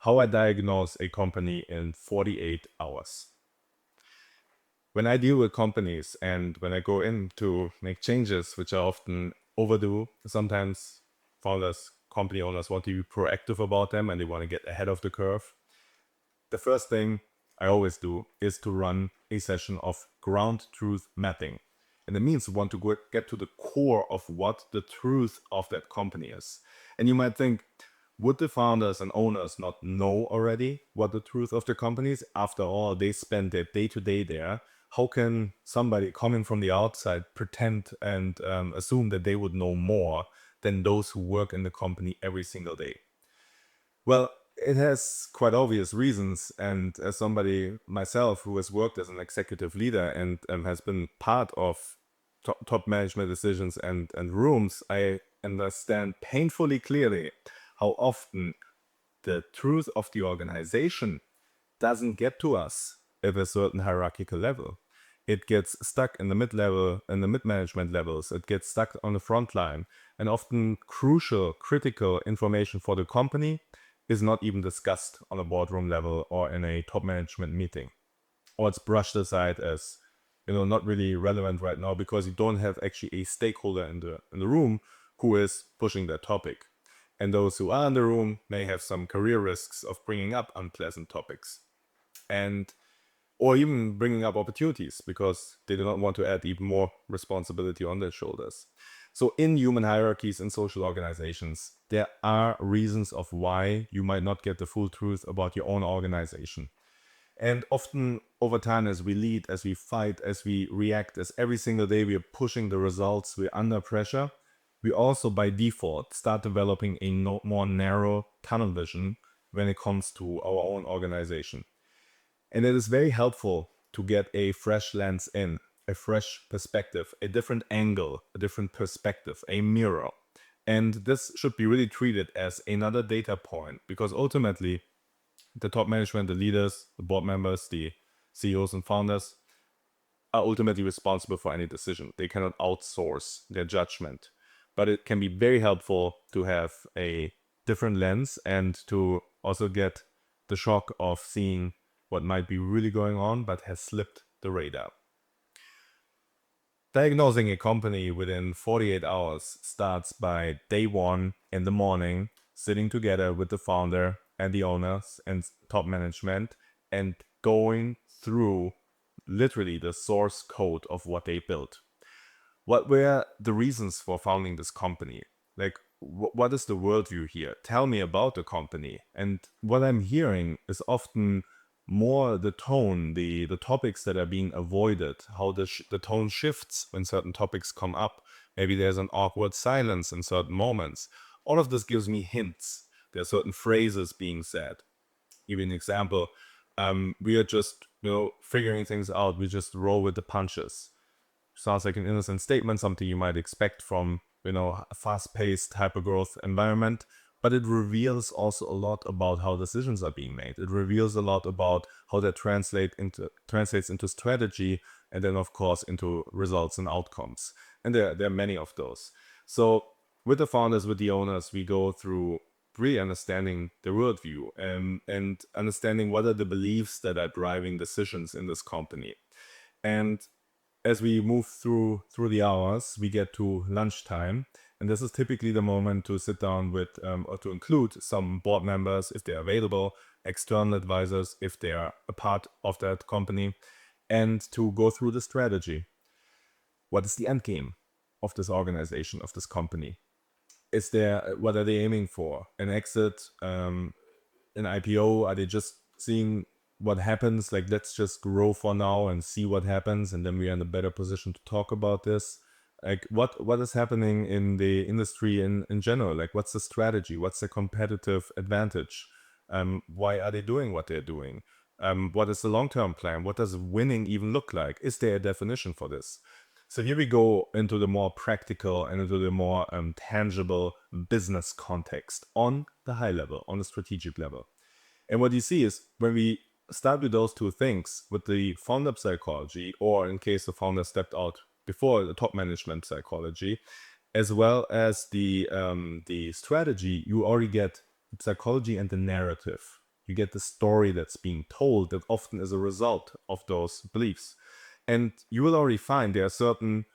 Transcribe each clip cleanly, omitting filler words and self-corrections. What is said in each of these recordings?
how I diagnose a company in 48 hours. When I deal with companies and when I go in to make changes, which are often overdue, sometimes founders, company owners want to be proactive about them and they want to get ahead of the curve. The first thing I always do is to run a session of ground truth mapping. And it means we want to get to the core of what the truth of that company is. And you might think, would the founders and owners not know already what the truth of the company is? After all, they spend their day-to-day there. How can somebody coming from the outside pretend and assume that they would know more than those who work in the company every single day? Well, it has quite obvious reasons. And as somebody myself who has worked as an executive leader and has been part of top management decisions and rooms, I understand painfully clearly how often the truth of the organization doesn't get to us at a certain hierarchical level. It gets stuck in the mid-level, in the mid-management levels. It gets stuck on the front line. And often crucial, critical information for the company is not even discussed on a boardroom level or in a top management meeting. Or it's brushed aside as, not really relevant right now because you don't have actually a stakeholder in the room who is pushing that topic. And those who are in the room may have some career risks of bringing up unpleasant topics. Or even bringing up opportunities because they do not want to add even more responsibility on their shoulders. So in human hierarchies and social organizations, there are reasons of why you might not get the full truth about your own organization. And often over time, as we lead, as we fight, as we react, as every single day we are pushing the results, we're under pressure, we also by default start developing a more narrow tunnel vision when it comes to our own organization. And it is very helpful to get a fresh lens in, a fresh perspective, a different angle, a different perspective, a mirror. And this should be really treated as another data point because ultimately the top management, the leaders, the board members, the CEOs and founders are ultimately responsible for any decision. They cannot outsource their judgment. But it can be very helpful to have a different lens and to also get the shock of seeing what might be really going on but has slipped the radar. Diagnosing a company within 48 hours starts by day one in the morning, sitting together with the founder and the owners and top management and going through literally the source code of what they built. What were the reasons for founding this company? Like, what is the worldview here? Tell me about the company. And what I'm hearing is often more the tone, the topics that are being avoided, how the tone shifts when certain topics come up. Maybe there's an awkward silence in certain moments. All of this gives me hints. There are certain phrases being said. Give you an example. We are just, figuring things out. We just roll with the punches. Sounds like an innocent statement, something you might expect from, a fast-paced, hyper-growth environment. But it reveals also a lot about how decisions are being made. It reveals a lot about how that translates into strategy and then, of course, into results and outcomes. And there are many of those. So with the founders, with the owners, we go through really understanding the worldview and understanding what are the beliefs that are driving decisions in this company. And as we move through the hours, we get to lunchtime. And this is typically the moment to sit down with or to include some board members if they're available, external advisors if they are a part of that company, and to go through the strategy. What is the end game of this organization, of this company? What are they aiming for? An exit, an IPO? Are they just seeing what happens? Like, let's just grow for now and see what happens, and then we are in a better position to talk about this. Like, what is happening in the industry in general? Like, what's the strategy? What's the competitive advantage? Why are they doing what they're doing? What is the long-term plan? What does winning even look like? Is there a definition for this? So here we go into the more practical and into the more tangible business context on the high level, on the strategic level. And what you see is when we start with those two things, with the founder psychology, or in case the founder stepped out before, the top management psychology, as well as the strategy, you already get the psychology and the narrative You get the story that's being told that often is a result of those beliefs. And you will already find there are certain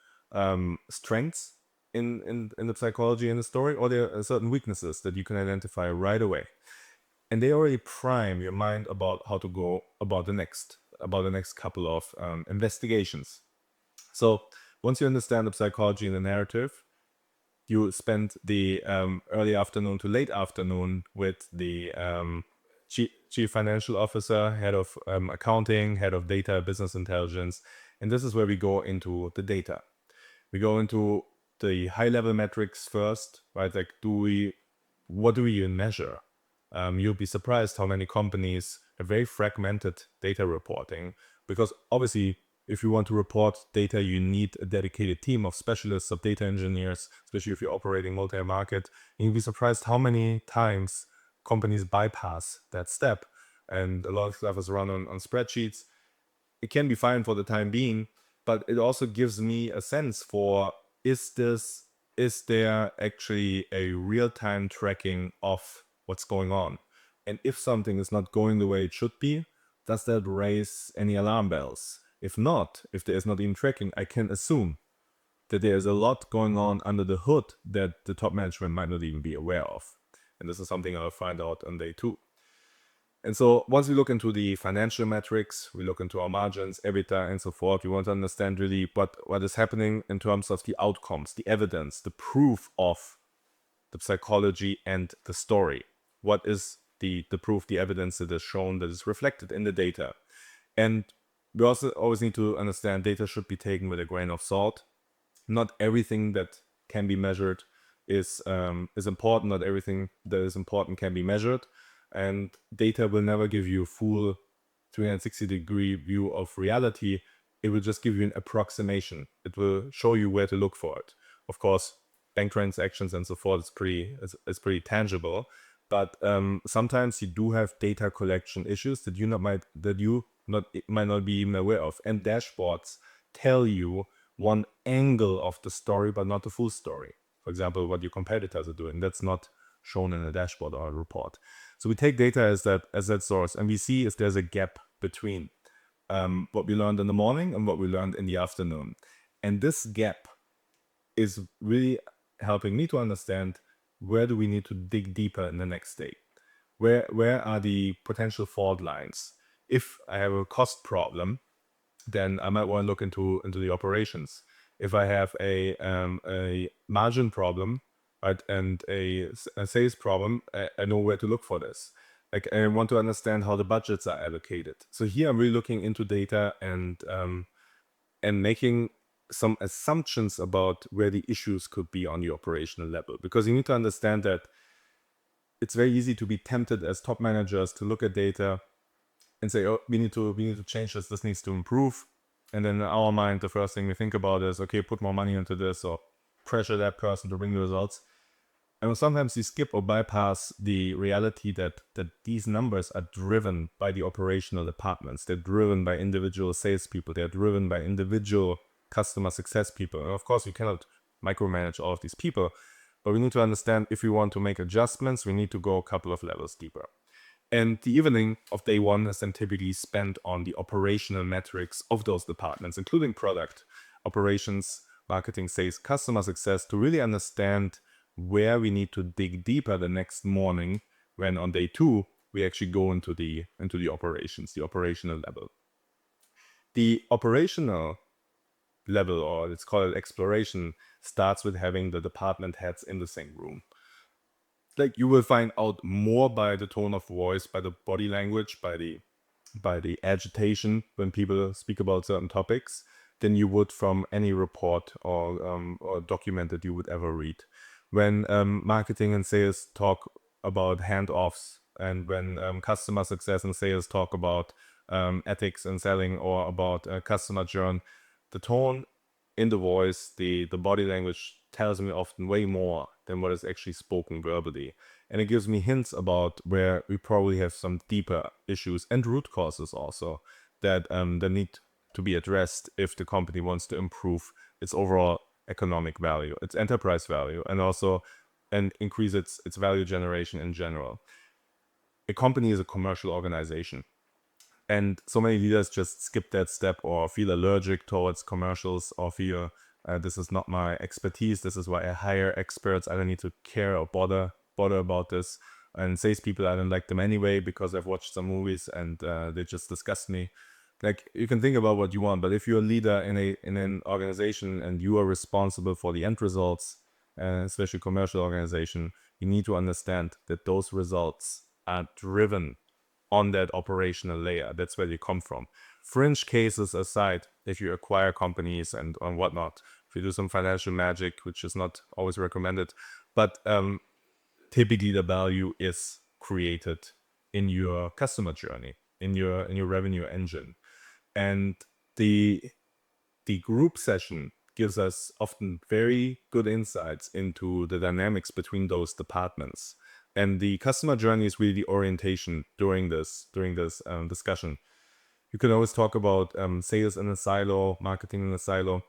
strengths in the psychology in the story, or there are certain weaknesses that you can identify right away. And they already prime your mind about how to go about the next couple of investigations. So once you understand the psychology and the narrative, you spend the early afternoon to late afternoon with the chief financial officer, head of accounting, head of data, business intelligence. And this is where we go into the data. We go into the high level metrics first, right? Like, what do we even measure? You'll be surprised how many companies have very fragmented data reporting, because obviously if you want to report data, you need a dedicated team of specialists, of data engineers, especially if you're operating multi-market. And you'll be surprised how many times companies bypass that step. And a lot of stuff is run on spreadsheets. It can be fine for the time being, but it also gives me a sense for, is there actually a real-time tracking of what's going on? And if something is not going the way it should be, does that raise any alarm bells? If not, if there is not even tracking, I can assume that there is a lot going on under the hood that the top management might not even be aware of. And this is something I'll find out on day 2. And so once we look into the financial metrics, we look into our margins, EBITDA, and so forth, we want to understand really what is happening in terms of the outcomes, the evidence, the proof of the psychology and the story. What is the proof, the evidence that is shown, that is reflected in the data? And we also always need to understand data should be taken with a grain of salt. Not everything that can be measured is important. Not everything that is important can be measured. And data will never give you a full 360-degree view of reality. It will just give you an approximation. It will show you where to look for it. Of course, bank transactions and so forth is pretty tangible, but sometimes you do have data collection issues that you might not be even aware of. And dashboards tell you one angle of the story, but not the full story. For example, what your competitors are doing, that's not shown in a dashboard or a report. So we take data as that source, and we see if there's a gap between what we learned in the morning and what we learned in the afternoon. And this gap is really helping me to understand, where do we need to dig deeper in the next day? Where are the potential fault lines? If I have a cost problem, then I might want to look into the operations. If I have a margin problem, right, and a sales problem, I know where to look for this. Like, I want to understand how the budgets are allocated. So here I'm really looking into data and making some assumptions about where the issues could be on the operational level, because you need to understand that it's very easy to be tempted as top managers to look at data and say, oh, we need to change this needs to improve. And then in our mind, the first thing we think about is, okay, put more money into this, or pressure that person to bring the results. And sometimes you skip or bypass the reality that these numbers are driven by the operational departments. They're driven by individual salespeople. They're driven by individual customer success people. And of course, we cannot micromanage all of these people, but we need to understand, if we want to make adjustments, we need to go a couple of levels deeper. And the evening of day 1 is then typically spent on the operational metrics of those departments, including product, operations, marketing, sales, customer success, to really understand where we need to dig deeper the next morning, when on day 2 we actually go into the operations, the operational level. The operational level, or let's call it exploration, starts with having the department heads in the same room. Like, you will find out more by the tone of voice, by the body language, by the agitation when people speak about certain topics, than you would from any report or document that you would ever read. When marketing and sales talk about handoffs, and when customer success and sales talk about ethics and selling, or about customer churn, the tone in the voice, the body language tells me often way more than what is actually spoken verbally. And it gives me hints about where we probably have some deeper issues and root causes also that need to be addressed if the company wants to improve its overall economic value, its enterprise value, and also increase its value generation in general. a company is a commercial organization. And so many leaders just skip that step or feel allergic towards commercials or feel this is not my expertise. This is why I hire experts. I don't need to care or bother about this. And salespeople, I don't like them anyway because I've watched some movies and they just disgust me. Like, you can think about what you want, but if you're a leader in an organization and you are responsible for the end results, especially commercial organization, you need to understand that those results are driven on that operational layer. That's where they come from. Fringe cases aside, if you acquire companies and whatnot, if you do some financial magic, which is not always recommended, but typically the value is created in your customer journey, in your revenue engine. And the group session gives us often very good insights into the dynamics between those departments. And the customer journey is really the orientation during this discussion. You can always talk about sales in a silo, marketing in a silo,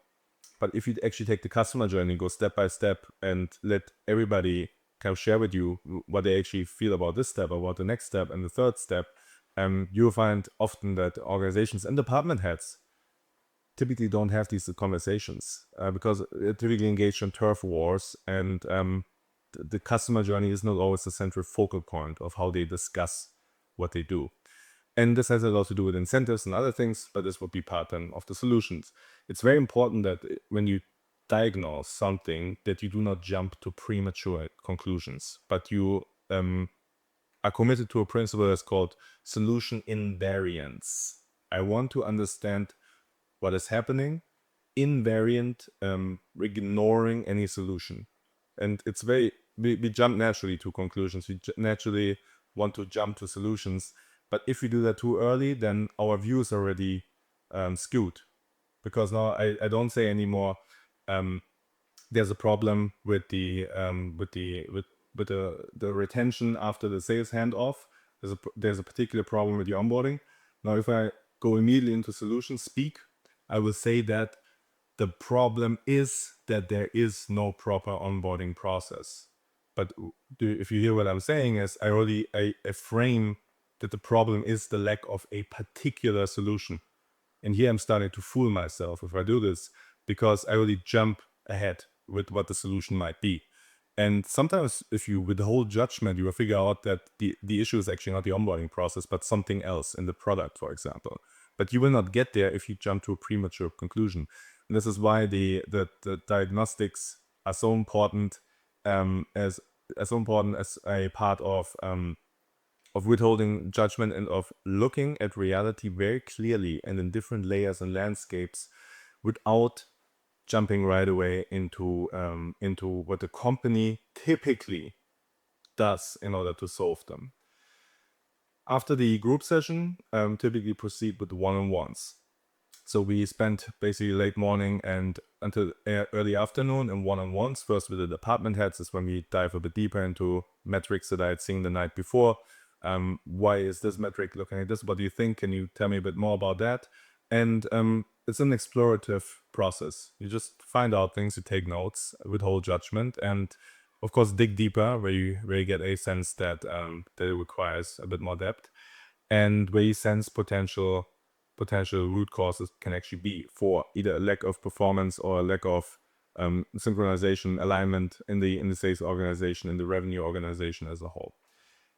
but if you actually take the customer journey, go step by step, and let everybody kind of share with you what they actually feel about this step, about the next step, and the third step, you'll find often that organizations and department heads typically don't have these conversations because they're typically engaged in turf wars, and the customer journey is not always the central focal point of how they discuss what they do. And this has a lot to do with incentives and other things, but this would be part then of the solutions. It's very important that when you diagnose something, that you do not jump to premature conclusions, but you are committed to a principle that's called solution invariance. I want to understand what is happening, invariant, ignoring any solution. And it's we jump naturally to conclusions. We naturally want to jump to solutions. But if we do that too early, then our view is already skewed. Because now I don't say anymore, there's a problem with the retention after the sales handoff. There's a particular problem with the onboarding. Now, if I go immediately into solution speak, I will say that the problem is that there is no proper onboarding process. But if you hear what I'm saying, is I frame that the problem is the lack of a particular solution. And here I'm starting to fool myself if I do this, because I already jump ahead with what the solution might be. And sometimes if you withhold judgment, you will figure out that the issue is actually not the onboarding process, but something else in the product, for example. But you will not get there if you jump to a premature conclusion. And this is why the diagnostics are so important, as a part of withholding judgment and of looking at reality very clearly and in different layers and landscapes without jumping right away into what the company typically does in order to solve them. After the group session, typically proceed with one-on-ones. So we spent basically late morning and until early afternoon in one-on-ones. First with the department heads is when we dive a bit deeper into metrics that I had seen the night before. Why is this metric looking at this? What do you think? Can you tell me a bit more about that? And it's an explorative process. You just find out things, you take notes, withhold judgment, and of course dig deeper where you get a sense that that it requires a bit more depth, and where you sense potential root causes can actually be for either a lack of performance or a lack of synchronization, alignment in the sales organization, in the revenue organization as a whole.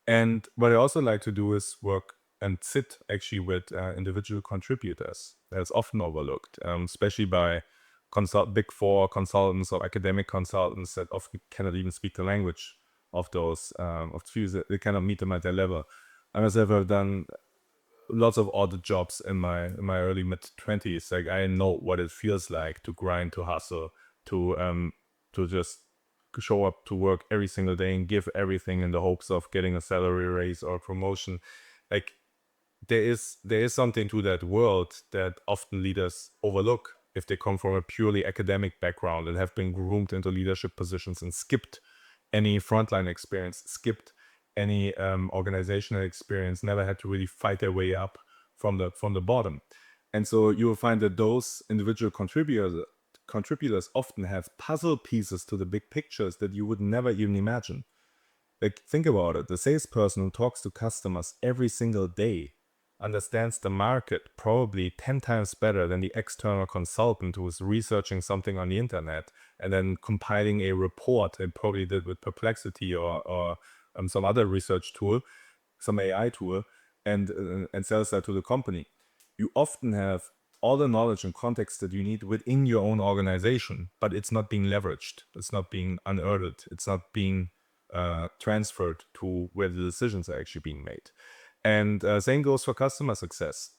And what I also like to do is work and sit actually with individual contributors. That's often overlooked, especially by big four consultants or academic consultants that often cannot even speak the language of those of fields. They cannot meet them at their level. I myself have done lots of audit jobs in my early mid-20s. Like, I know what it feels like to grind, to hustle, to just show up to work every single day and give everything in the hopes of getting a salary raise or a promotion. Like, there is something to that world that often leaders overlook if they come from a purely academic background and have been groomed into leadership positions and skipped any frontline experience, skipped any organizational experience, never had to really fight their way up from the bottom. And so you will find that those individual contributors often have puzzle pieces to the big pictures that you would never even imagine. Like, think about it. The salesperson who talks to customers every single day understands the market probably 10 times better than the external consultant who is researching something on the internet and then compiling a report and probably did with Perplexity or some other research tool, some AI tool, and sells that to the company. You often have all the knowledge and context that you need within your own organization, but it's not being leveraged. It's not being unearthed. It's not being transferred to where the decisions are actually being made. And same goes for customer success.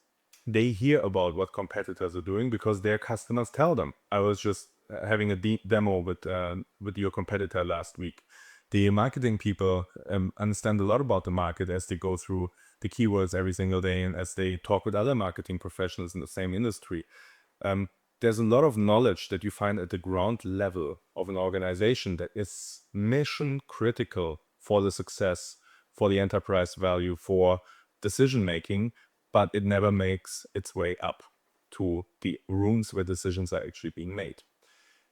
They hear about what competitors are doing because their customers tell them. I was just having a demo with your competitor last week. The marketing people understand a lot about the market as they go through the keywords every single day and as they talk with other marketing professionals in the same industry. There's a lot of knowledge that you find at the ground level of an organization that is mission critical for the success, for the enterprise value, for decision making, but it never makes its way up to the rooms where decisions are actually being made.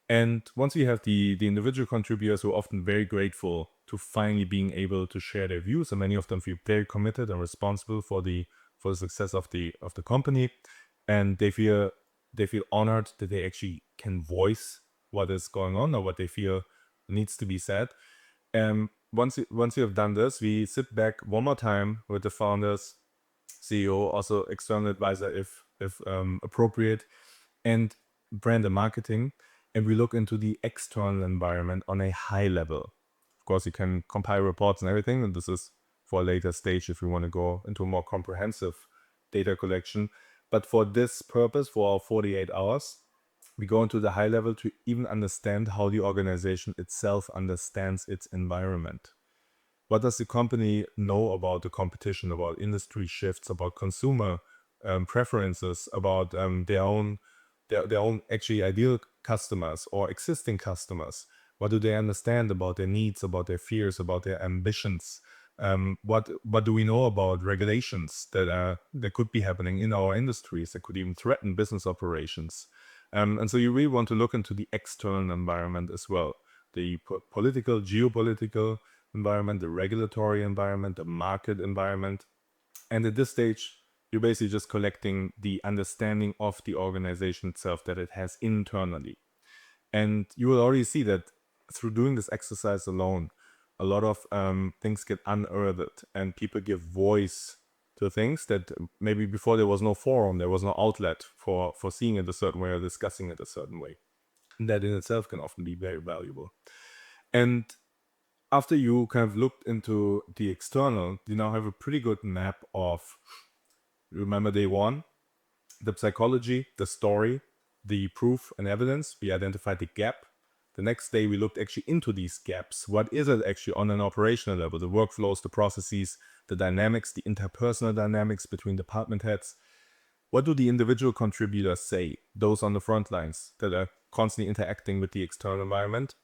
And once you have the individual contributors who are often very grateful to finally being able to share their views, and many of them feel very committed and responsible for the success of the company, and they feel honored that they actually can voice what is going on or what they feel needs to be said. Once you have done this, we sit back one more time with the founders, CEO, also external advisor if appropriate, and brand and marketing, and we look into the external environment on a high level. Of course, you can compile reports and everything, and this is for a later stage if we want to go into a more comprehensive data collection. But for this purpose, for our 48 hours, we go into the high level to even understand how the organization itself understands its environment. What does the company know about the competition, about industry shifts, about consumer preferences, about their own actually ideal customers or existing customers? What do they understand about their needs, about their fears, about their ambitions? What do we know about regulations that could be happening in our industries that could even threaten business operations? And so you really want to look into the external environment as well, the political, geopolitical environment, the regulatory environment, the market environment. And at this stage, you're basically just collecting the understanding of the organization itself that it has internally. And you will already see that through doing this exercise alone, a lot of things get unearthed and people give voice to things that maybe before there was no forum, there was no outlet for seeing it a certain way or discussing it a certain way. And that in itself can often be very valuable. And after you kind of looked into the external, you now have a pretty good map of, remember day one, the psychology, the story, the proof and evidence. We identified the gap. The next day, we looked actually into these gaps. What is it actually on an operational level? The workflows, the processes, the dynamics, the interpersonal dynamics between department heads. What do the individual contributors say? Those on the front lines that are constantly interacting with the external environment.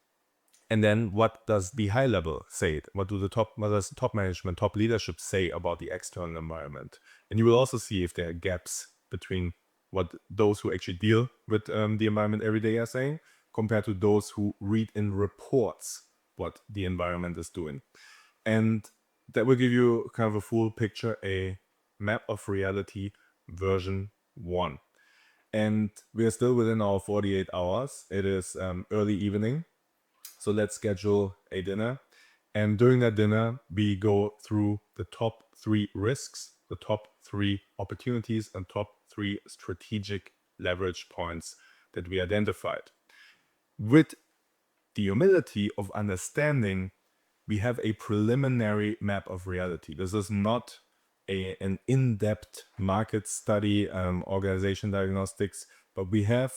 And then what does the high level say? What does top management, top leadership say about the external environment? And you will also see if there are gaps between what those who actually deal with the environment every day are saying compared to those who read in reports what the environment is doing. And that will give you kind of a full picture, a map of reality version 1. And we are still within our 48 hours. It is early evening. So let's schedule a dinner. And during that dinner, we go through the top 3 risks, the top 3 opportunities, and top 3 strategic leverage points that we identified. With the humility of understanding, we have a preliminary map of reality. This is not an in-depth market study, organization diagnostics, but we have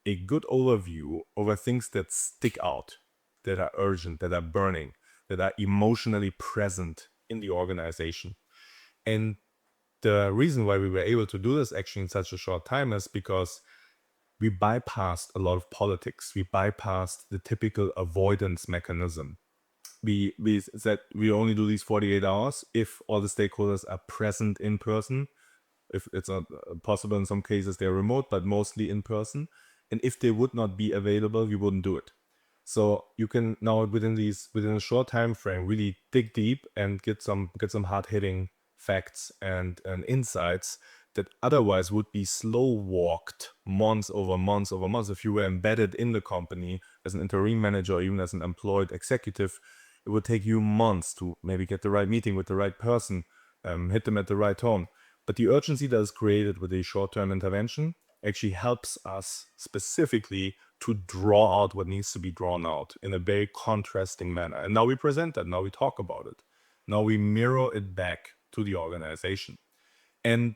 a good overview over things that stick out, that are urgent, that are burning, that are emotionally present in the organization. And the reason why we were able to do this actually in such a short time is because we bypassed a lot of politics. We bypassed the typical avoidance mechanism. We said we only do these 48 hours if all the stakeholders are present in person. If it's not possible in some cases, they're remote, but mostly in person. And if they would not be available, we wouldn't do it. So you can now within a short time frame really dig deep and get some hard hitting facts and insights that otherwise would be slow walked months over months over months if you were embedded in the company as an interim manager or even as an employed executive. It would take you months to maybe get the right meeting with the right person, hit them at the right tone. But the urgency that is created with a short-term intervention actually helps us specifically to draw out what needs to be drawn out in a very contrasting manner. And now we present that, now we talk about it. Now we mirror it back to the organization. And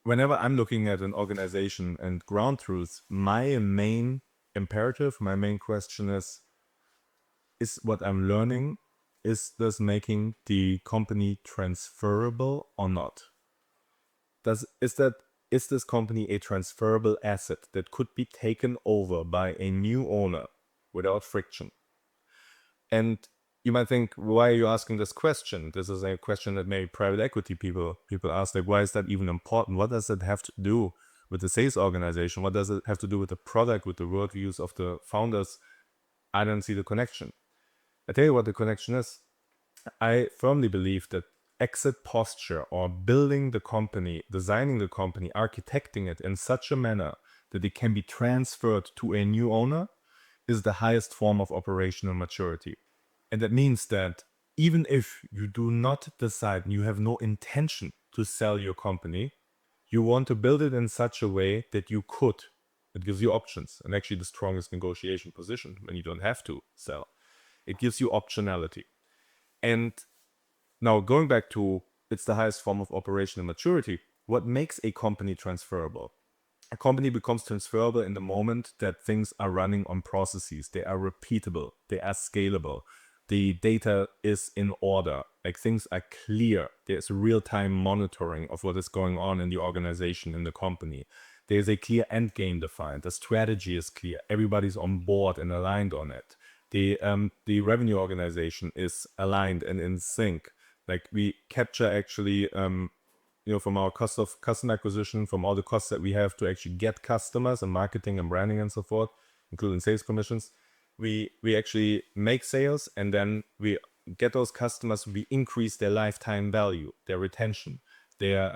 whenever I'm looking at an organization and ground truths, my main imperative, my main question is what I'm learning, is this making the company transferable or not? Is this company a transferable asset that could be taken over by a new owner without friction? And you might think, why are you asking this question? This is a question that maybe private equity people ask, like, why is that even important? What does it have to do with the sales organization? What does it have to do with the product, with the worldviews of the founders? I don't see the connection. I tell you what the connection is. I firmly believe that exit posture or building the company, designing the company, architecting it in such a manner that it can be transferred to a new owner is the highest form of operational maturity. And that means that even if you do not decide, you have no intention to sell your company, you want to build it in such a way that you could. It gives you options, and actually the strongest negotiation position when you don't have to sell. It gives you optionality. And now going back to it's the highest form of operational maturity, what makes a company transferable? A company becomes transferable in the moment that things are running on processes. They are repeatable. They are scalable. The data is in order. Like things are clear. There's real-time monitoring of what is going on in the organization, in the company. There's a clear end game defined. The strategy is clear. Everybody's on board and aligned on it. The revenue organization is aligned and in sync. Like we capture actually from our cost of customer acquisition, from all the costs that we have to actually get customers and marketing and branding and so forth, including sales commissions, we actually make sales and then we get those customers, we increase their lifetime value, their retention, their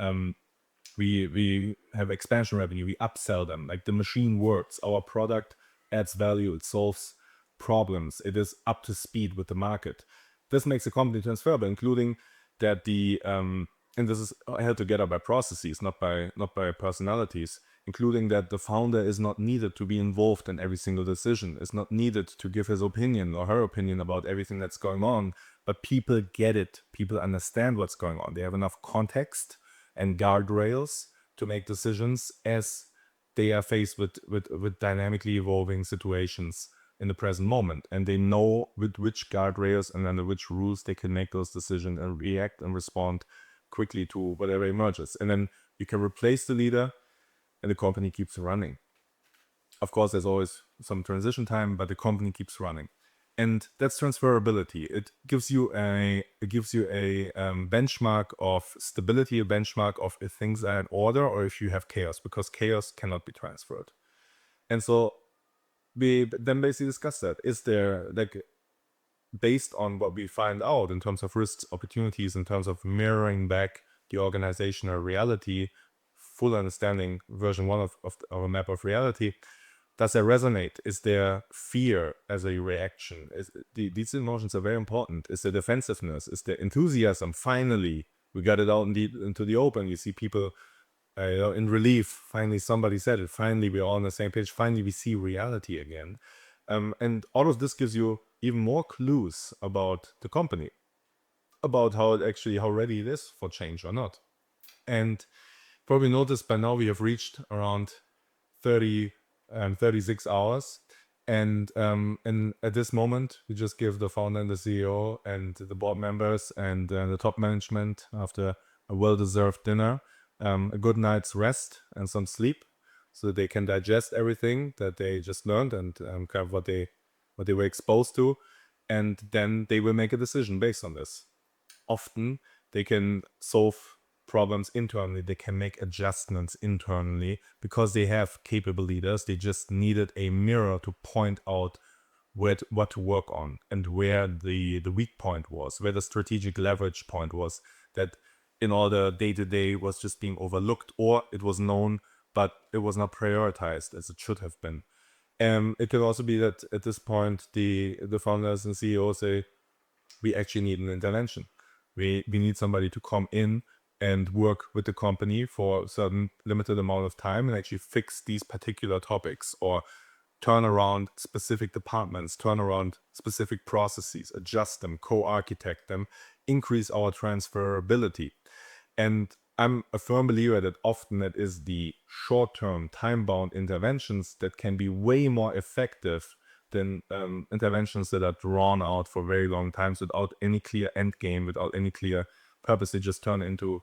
we have expansion revenue, we upsell them. Like the machine works, our product adds value, it solves problems, it is up to speed with the market. This makes a company transferable, including that the and this is held together by processes, not by personalities, including that the founder is not needed to be involved in every single decision, is not needed to give his opinion or her opinion about everything that's going on, but people get it, people understand what's going on, they have enough context and guardrails to make decisions as they are faced with dynamically evolving situations in the present moment, and they know with which guardrails and under which rules they can make those decisions and react and respond quickly to whatever emerges. And then you can replace the leader and the company keeps running. Of course, there's always some transition time, but the company keeps running. And that's transferability. It gives you a benchmark of stability, a benchmark of if things are in order or if you have chaos, because chaos cannot be transferred. And so we then basically discuss that. Is there, like, based on what we find out in terms of risks, opportunities, in terms of mirroring back the organizational reality, full understanding version 1 of our map of reality, does that resonate? Is there fear as a reaction? These emotions are very important. Is there defensiveness? Is there enthusiasm? Finally, we got it out into the open. You see people in relief. Finally, somebody said it. Finally, we're all on the same page. Finally, we see reality again. And all of this gives you even more clues about the company, about how ready it is for change or not. And probably noticed by now we have reached around 36 hours. And at this moment, we just give the founder and the CEO and the board members and the top management, after a well-deserved dinner, a good night's rest and some sleep, so that they can digest everything that they just learned and kind of what they were exposed to. And then they will make a decision based on this. Often they can solve problems internally, they can make adjustments internally because they have capable leaders. They just needed a mirror to point out what to work on, and where the weak point was, where the strategic leverage point was, that in all the day-to-day was just being overlooked, or it was known but it was not prioritized as it should have been. It could also be that at this point the founders and CEOs say, we actually need an intervention. We need somebody to come in and work with the company for a certain limited amount of time and actually fix these particular topics, or turn around specific departments, turn around specific processes, adjust them, co-architect them, increase our transferability. And I'm a firm believer that often it is the short-term, time-bound interventions that can be way more effective than interventions that are drawn out for very long times without any clear end game, without any clear purpose. They just turn into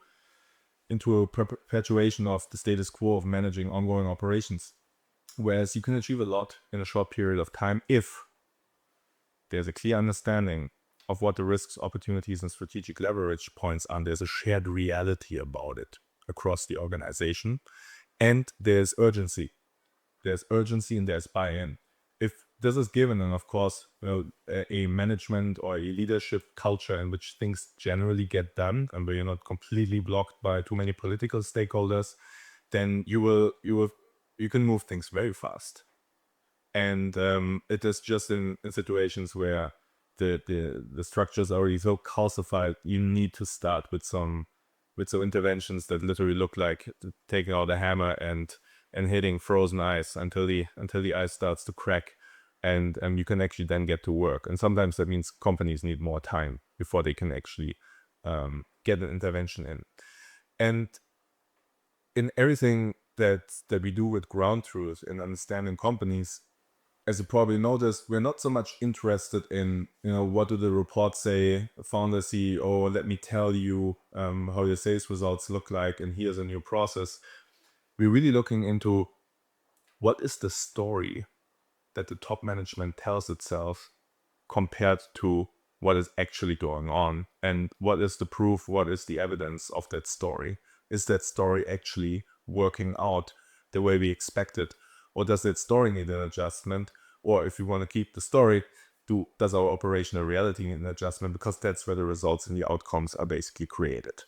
a perpetuation of the status quo of managing ongoing operations. Whereas you can achieve a lot in a short period of time if there's a clear understanding of what the risks, opportunities, and strategic leverage points are. There's a shared reality about it across the organization, and there's urgency. There's urgency and there's buy-in. If this is given, and of course, a management or a leadership culture in which things generally get done, and where you're not completely blocked by too many political stakeholders, then you can move things very fast. And it is just in situations where the structures are already so calcified, you need to start with some interventions that literally look like taking out a hammer and hitting frozen ice until the ice starts to crack, and you can actually then get to work. And sometimes that means companies need more time before they can actually get an intervention in. And in everything that we do with ground truth and understanding companies, as you probably noticed, we're not so much interested in, what do the reports say, founder, CEO, let me tell you how your sales results look like, and here's a new process. We're really looking into what is the story that the top management tells itself compared to what is actually going on, and what is the proof, what is the evidence of that story. Is that story actually working out the way we expected, or does that story need an adjustment? Or if we want to keep the story, does our operational reality need an adjustment, because that's where the results and the outcomes are basically created.